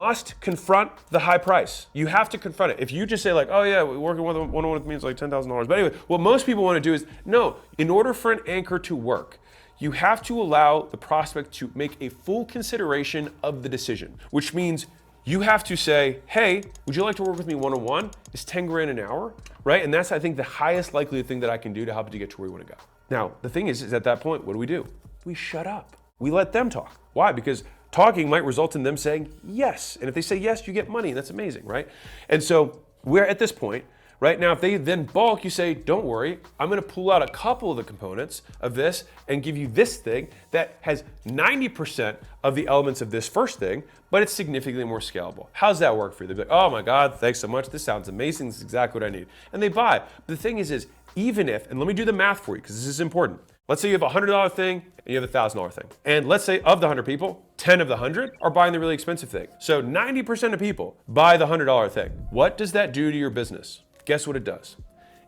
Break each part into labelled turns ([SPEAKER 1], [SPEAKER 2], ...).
[SPEAKER 1] must confront the high price. You have to confront it. If you just say like, oh yeah, working one-on-one with me is like $10,000. But anyway, what most people want to do is, no, in order for an anchor to work, you have to allow the prospect to make a full consideration of the decision, which means you have to say, hey, would you like to work with me one-on-one? Is 10 grand an hour, right? And that's, I think, the highest likelihood thing that I can do to help you get to where you want to go. Now, the thing is at that point, what do? We shut up. We let them talk. Why? Because talking might result in them saying yes. And if they say yes, you get money. That's amazing, right? And so we're at this point. Right now, if they then bulk, you say, don't worry, I'm gonna pull out a couple of the components of this and give you this thing that has 90% of the elements of this first thing, but it's significantly more scalable. How's that work for you? They're like, oh my God, thanks so much. This sounds amazing. This is exactly what I need. And they buy. But the thing is even if, and let me do the math for you, because this is important. Let's say you have a $100 thing and you have a $1,000 thing. And let's say of the 100 people, 10 of the 100 are buying the really expensive thing. So 90% of people buy the $100 thing. What does that do to your business? Guess what it does?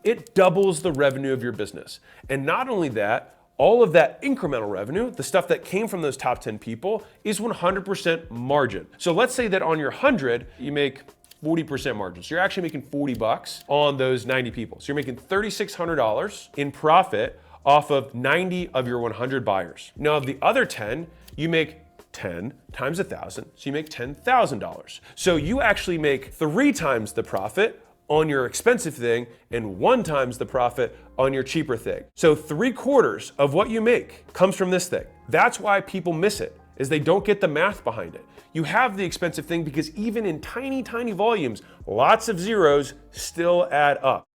[SPEAKER 1] It doubles the revenue of your business. And not only that, all of that incremental revenue, the stuff that came from those top 10 people, is 100% margin. So let's say that on your 100, you make 40% margin. So you're actually making $40 on those 90 people. So you're making $3,600 in profit off of 90 of your 100 buyers. Now of the other 10, you make 10 times 1,000, so you make $10,000. So you actually make 3 times the profit on your expensive thing and 1 times the profit on your cheaper thing. So 3/4 of what you make comes from this thing. That's why people miss it, is they don't get the math behind it. You have the expensive thing because even in tiny, tiny volumes, lots of zeros still add up.